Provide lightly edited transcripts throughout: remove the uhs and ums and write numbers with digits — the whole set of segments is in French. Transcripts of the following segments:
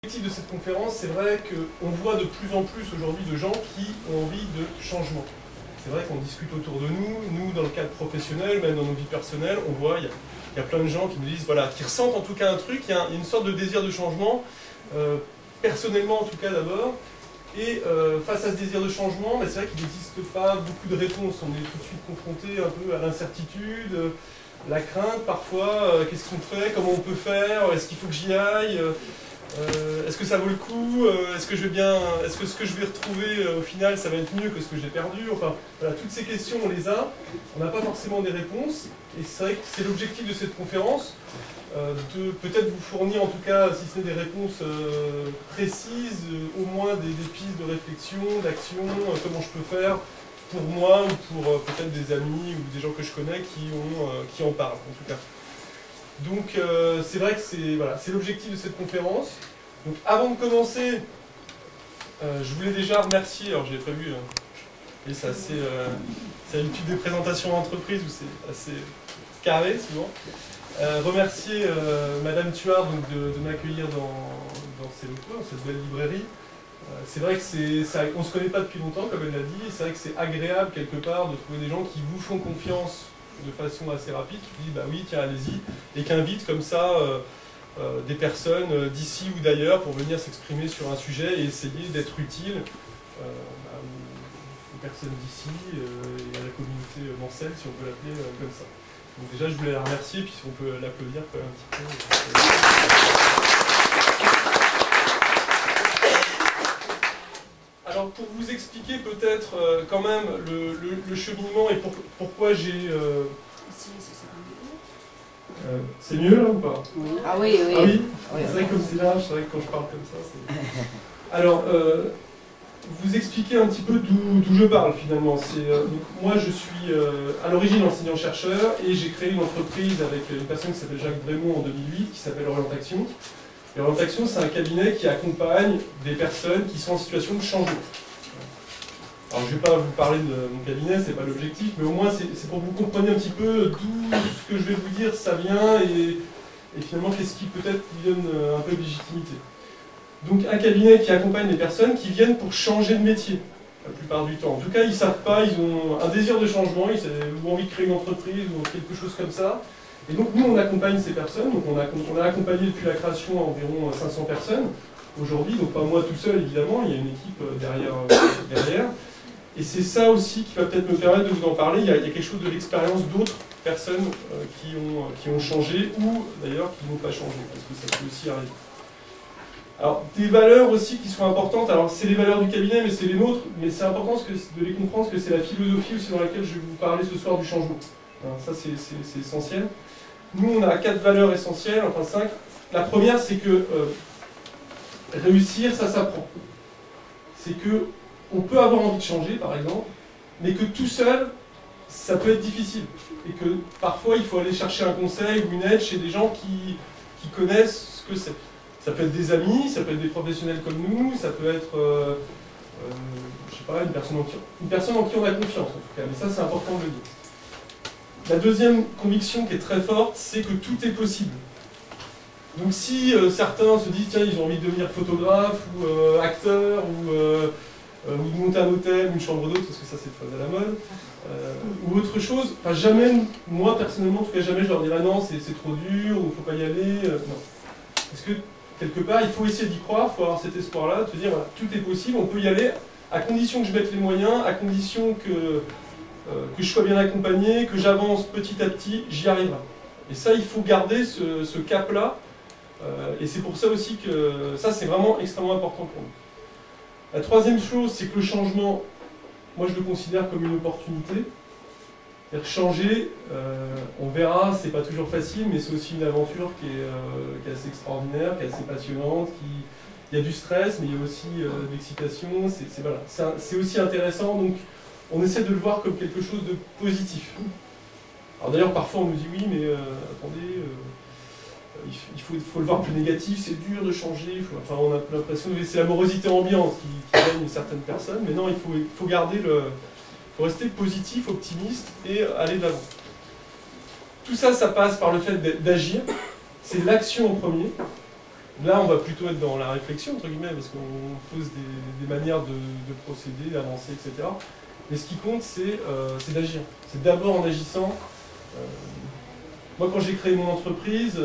L'objectif de cette conférence, c'est vrai qu'on voit de plus en plus aujourd'hui de gens qui ont envie de changement. C'est vrai qu'on discute autour de nous dans le cadre professionnel, même dans nos vies personnelles, on voit, il y a plein de gens qui nous disent, voilà, qui ressentent en tout cas un truc, il y a une sorte de désir de changement, personnellement en tout cas d'abord, et face à ce désir de changement, c'est vrai qu'il n'existe pas beaucoup de réponses, on est tout de suite confronté un peu à l'incertitude, la crainte parfois, qu'est-ce qu'on fait, comment on peut faire, est-ce qu'il faut que j'y aille, est-ce que ça vaut le coup, est-ce que ce que je vais retrouver au final ça va être mieux que ce que j'ai perdu, enfin voilà, toutes ces questions on les a, on n'a pas forcément des réponses, et c'est vrai que c'est l'objectif de cette conférence, de peut-être vous fournir en tout cas, si ce n'est des réponses précises, au moins des pistes de réflexion, d'action, comment je peux faire pour moi ou pour peut-être des amis ou des gens que je connais qui en parlent en tout cas. Donc c'est vrai que c'est l'objectif de cette conférence. Donc avant de commencer, je voulais déjà remercier, alors j'ai prévu, et c'est l'habitude des présentations d'entreprise où c'est assez carré souvent, remercier Madame Tuard donc, de m'accueillir dans ces locaux, dans cette belle librairie. C'est vrai qu'on ne se connaît pas depuis longtemps, comme elle l'a dit, et c'est vrai que c'est agréable quelque part de trouver des gens qui vous font confiance de façon assez rapide, qui disent bah oui, tiens, allez-y, et qui invitent comme ça des personnes d'ici ou d'ailleurs pour venir s'exprimer sur un sujet et essayer d'être utile aux personnes d'ici et à la communauté mancelle, si on peut l'appeler comme ça. Donc déjà, je voulais la remercier, puis si on peut l'applaudir quand même un petit peu. Alors pour vous expliquer peut-être quand même le cheminement et pourquoi j'ai... c'est mieux là ou pas? Ah oui, oui. Ah oui, c'est vrai que comme c'est large, c'est vrai que quand je parle comme ça, c'est... Alors, vous expliquer un petit peu d'où je parle finalement. Donc, moi je suis à l'origine enseignant-chercheur et j'ai créé une entreprise avec une personne qui s'appelle Jacques Brémond en 2008 qui s'appelle Orientation. Et Orientation, c'est un cabinet qui accompagne des personnes qui sont en situation de changement. Alors je ne vais pas vous parler de mon cabinet, c'est pas l'objectif, mais au moins c'est pour que vous compreniez un petit peu d'où ce que je vais vous dire ça vient et finalement qu'est-ce qui peut-être lui donne un peu de légitimité. Donc un cabinet qui accompagne les personnes qui viennent pour changer de métier, la plupart du temps. En tout cas, ils ne savent pas, ils ont un désir de changement, ils ont envie de créer une entreprise ou quelque chose comme ça. Et donc nous, on accompagne ces personnes, donc on a accompagné depuis la création environ 500 personnes aujourd'hui, donc pas moi tout seul évidemment, il y a une équipe derrière. Et c'est ça aussi qui va peut-être me permettre de vous en parler, il y a quelque chose de l'expérience d'autres personnes qui ont changé ou d'ailleurs qui n'ont pas changé, parce que ça peut aussi arriver. Alors, des valeurs aussi qui sont importantes, alors c'est les valeurs du cabinet, mais c'est les nôtres, mais c'est important de les comprendre, parce que c'est la philosophie aussi dans laquelle je vais vous parler ce soir du changement. Alors, ça, c'est essentiel. Nous, on a 4 valeurs essentielles, enfin 5. La première, c'est que réussir, ça s'apprend. C'est que on peut avoir envie de changer, par exemple, mais que tout seul, ça peut être difficile. Et que parfois, il faut aller chercher un conseil ou une aide chez des gens qui connaissent ce que c'est. Ça peut être des amis, ça peut être des professionnels comme nous, ça peut être, je sais pas, une personne en qui on a confiance, en tout cas. Mais ça, c'est important de le dire. La deuxième conviction qui est très forte, c'est que tout est possible. Donc si certains se disent, tiens, ils ont envie de devenir photographe ou acteur ou de monter un hôtel ou une chambre d'hôte, parce que ça c'est très à la mode, ou autre chose, enfin jamais, moi personnellement, en tout cas jamais je leur dirais non, c'est trop dur, ou il ne faut pas y aller, non. Parce que quelque part, il faut essayer d'y croire, il faut avoir cet espoir-là, de se dire, voilà, tout est possible, on peut y aller, à condition que je mette les moyens, à condition que je sois bien accompagné, que j'avance petit à petit, j'y arriverai. Et ça, il faut garder ce cap-là, et c'est pour ça aussi que ça, c'est vraiment extrêmement important pour nous. La troisième chose, c'est que le changement, moi je le considère comme une opportunité. C'est-à-dire changer, on verra, c'est pas toujours facile, mais c'est aussi une aventure qui est assez extraordinaire, qui est assez passionnante, il y a du stress, mais il y a aussi de l'excitation, c'est aussi intéressant, donc on essaie de le voir comme quelque chose de positif. Alors d'ailleurs, parfois on nous dit oui, mais attendez, il faut le voir plus négatif, c'est dur de changer, enfin on a l'impression que c'est la morosité ambiante qui gagne certaines personnes, mais non, il faut garder faut rester positif, optimiste et aller de l'avant. Tout ça, ça passe par le fait d'agir, c'est l'action en premier. Là, on va plutôt être dans la réflexion, entre guillemets, parce qu'on pose des manières de procéder, d'avancer, etc. Mais ce qui compte, c'est d'agir. C'est d'abord en agissant. Moi, quand j'ai créé mon entreprise,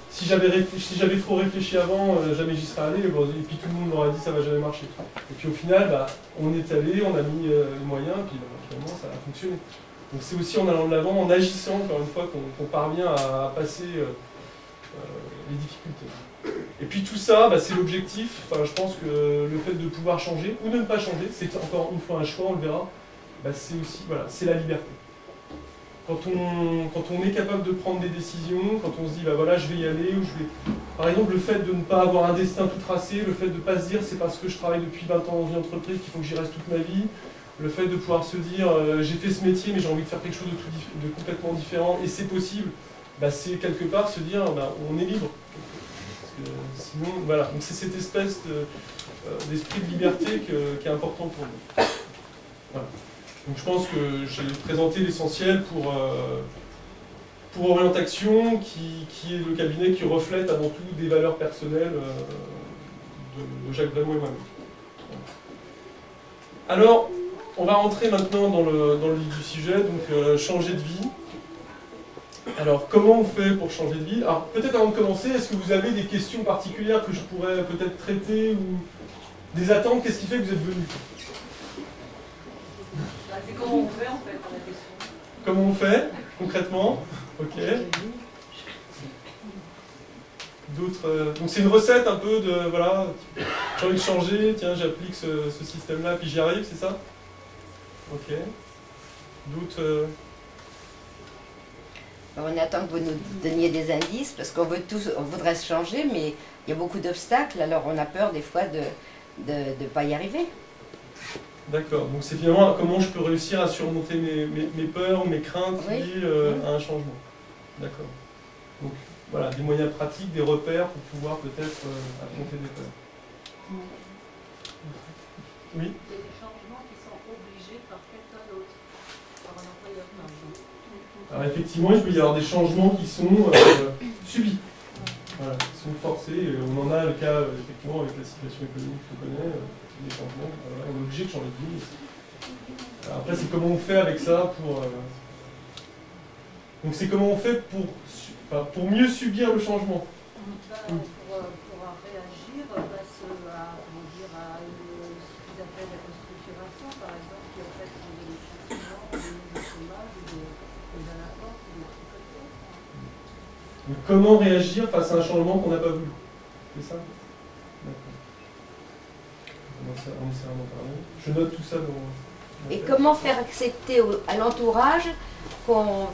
si j'avais trop réfléchi avant, jamais j'y serais allé, et puis tout le monde m'aurait dit ça va jamais marcher. Et puis au final, bah, on est allé, on a mis les moyens, et puis bah, finalement ça a fonctionné. Donc c'est aussi en allant de l'avant, en agissant, encore une fois, qu'on parvient à passer les difficultés. Et puis tout ça, bah, c'est l'objectif. Enfin, je pense que le fait de pouvoir changer, ou de ne pas changer, c'est encore une fois un choix, on le verra, bah, c'est aussi, voilà, c'est la liberté. Quand on est capable de prendre des décisions, quand on se dit, bah voilà, je vais y aller, ou je vais... Par exemple, le fait de ne pas avoir un destin tout tracé, le fait de ne pas se dire, c'est parce que je travaille depuis 20 ans dans une entreprise qu'il faut que j'y reste toute ma vie, le fait de pouvoir se dire, j'ai fait ce métier, mais j'ai envie de faire quelque chose de complètement différent, et c'est possible, bah, c'est quelque part se dire, bah, on est libre. Parce que sinon, voilà, donc c'est cette espèce d'esprit de liberté qui est important pour nous. Voilà. Donc je pense que j'ai présenté l'essentiel pour Orientation, qui est le cabinet qui reflète avant tout des valeurs personnelles de Jacques Brémond et moi-même. Alors, on va rentrer maintenant dans le vif du sujet, donc changer de vie. Alors, comment on fait pour changer de vie? Alors, peut-être avant de commencer, est-ce que vous avez des questions particulières que je pourrais peut-être traiter, ou des attentes? Qu'est-ce qui fait que vous êtes venus? C'est comment on fait en fait, la question. Comment on fait, concrètement? Ok. D'autres. Donc c'est une recette un peu de, voilà, j'ai envie de changer, tiens, j'applique ce système-là, puis j'y arrive, c'est ça? Ok. D'autres. On attend que vous nous donniez des indices, parce qu'on voudrait se changer, mais il y a beaucoup d'obstacles, alors on a peur des fois de ne pas y arriver. D'accord, donc c'est finalement comment je peux réussir à surmonter mes peurs, mes craintes liées à un changement. D'accord. Donc voilà, des moyens pratiques, des repères pour pouvoir peut-être affronter des peurs. Oui? Il y a des changements qui sont obligés par quelqu'un d'autre, par un employeur par exemple. Alors effectivement, il peut y avoir des changements qui sont subis, voilà, qui sont forcés. On en a le cas effectivement avec la situation économique qu'on connaît. Des changements, voilà, on est obligé de changer de vie. Alors après, c'est comment on fait avec ça pour... Donc c'est comment on fait pour mieux subir le changement. Pour réagir face à, ce qu'ils appellent la restructuration, par exemple, qui en fait sont des licenciements, des mises au chômage, des à la porte, des trucs comme ça. Donc comment réagir face à un changement qu'on n'a pas voulu? C'est ça? D'accord. On essaiera d'en parler. Je note tout ça dans... Et comment faire accepter à l'entourage qu'on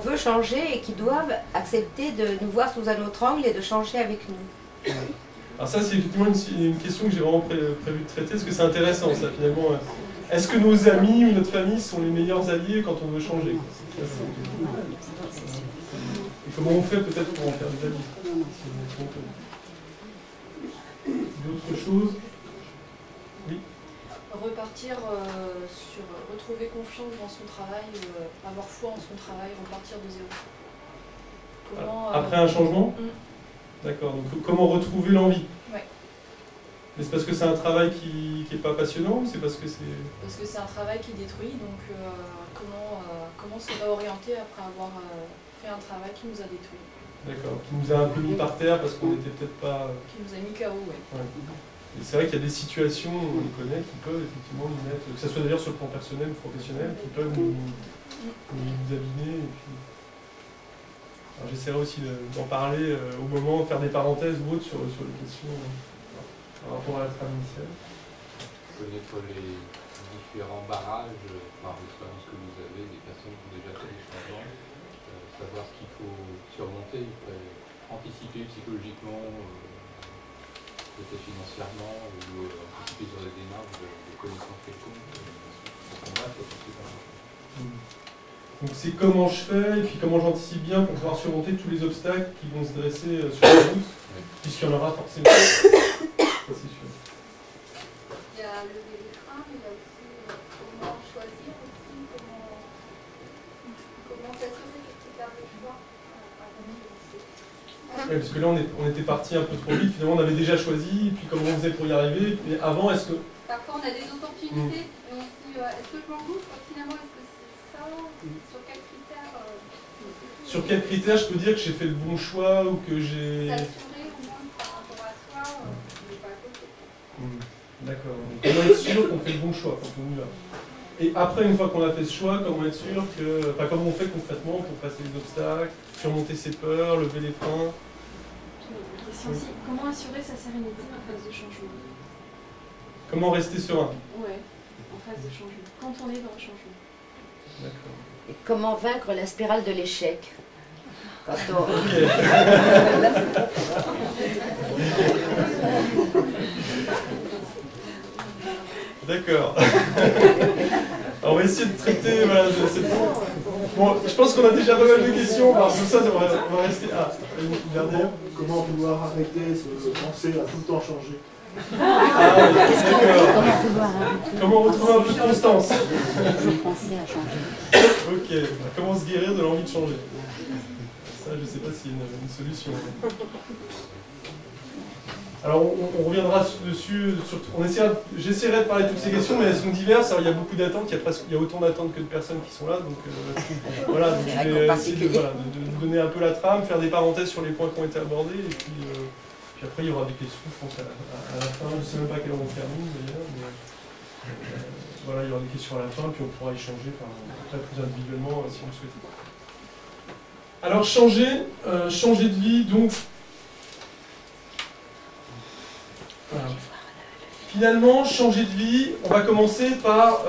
veut changer et qu'ils doivent accepter de nous voir sous un autre angle et de changer avec nous? Alors ça, c'est effectivement une question que j'ai vraiment prévu de traiter, parce que c'est intéressant, ça, finalement. Est-ce que nos amis ou notre famille sont les meilleurs alliés quand on veut changer? Et comment on fait peut-être pour en faire des alliés? D'autres choses? Oui. Repartir sur retrouver confiance dans son travail, avoir foi en son travail, repartir de zéro. Comment, après un changement? D'accord, donc comment retrouver l'envie? Ouais. Mais c'est parce que c'est un travail qui n'est pas passionnant, ou c'est parce que c'est... Parce que c'est un travail qui détruit, donc comment se réorienter après avoir fait un travail qui nous a détruit. D'accord, qui nous a un peu mis par terre parce qu'on n'était peut-être pas... Qui nous a mis KO, ouais. Et c'est vrai qu'il y a des situations, on les connaît, qui peuvent effectivement nous mettre, que ce soit d'ailleurs sur le plan personnel ou professionnel, qui peuvent nous abîmer. Et puis... Alors j'essaierai aussi d'en parler au moment, faire des parenthèses ou autres sur les questions par rapport à la trame initiale. Connaître les différents barrages par l'expérience que vous avez, des personnes qui ont déjà fait des changements, savoir ce qu'il faut surmonter, anticiper psychologiquement, peut-être financièrement, ou anticiper sur des démarches de connaissances quelconques, pour combattre aussi par exemple. Donc c'est comment je fais, et puis comment j'anticipe bien pour pouvoir surmonter tous les obstacles qui vont se dresser sur la route, puisqu'il y en aura forcément. Ça, c'est sûr. Il y a lever les freins, mais il y a aussi comment choisir aussi, comment s'assurer que tu gardes le choix avant de lancer. Ouais, parce que là, on était parti un peu trop vite. Finalement, on avait déjà choisi, et puis comment on faisait pour y arriver. Mais avant, est-ce que... Parfois, on a des opportunités, mais on se dit, est-ce que je m'engouffre? Finalement, est-ce que c'est ça? Sur quels critères Sur quels critères je peux dire que j'ai fait le bon choix ou que j'ai... s'assurer au moins par rapport à soi, on n'est pas à côté. D'accord. Donc, comment être sûr qu'on fait le bon choix quand on y va? Et après, une fois qu'on a fait ce choix, comment être sûr que... Enfin, comment on fait concrètement pour passer les obstacles, surmonter ses peurs, lever les freins? Question aussi, comment assurer sa sérénité en phase de changement? Comment rester serein? Ouais, en phase de changement. Quand on est dans le changement. D'accord. Et comment vaincre la spirale de l'échec? Quand on... Ok. D'accord. Alors, on va essayer de traiter... Voilà, bon, je pense qu'on a déjà pas mal de questions. Alors, pour ça, on va rester... Ah, une dernière. Comment pouvoir arrêter de penser à tout le temps changer? Ah, d'accord. Comment retrouver un peu de constance? Ok. Comment se guérir de l'envie de changer? Ça, je ne sais pas s'il y a une solution. Alors, on reviendra dessus. J'essaierai de parler de toutes ces questions, mais elles sont diverses. Alors, il y a beaucoup d'attentes. Il y a autant d'attentes que de personnes qui sont là. Donc, voilà. Donc, je vais essayer de vous donner un peu la trame, faire des parenthèses sur les points qui ont été abordés. Et puis après, il y aura des questions, je pense, à la fin. Je ne sais même pas à quelle heure on termine, d'ailleurs. Mais, voilà, il y aura des questions à la fin, puis on pourra échanger après plus individuellement si vous le souhaitez. Alors, changer de vie, donc... Voilà. Finalement, changer de vie, on va commencer par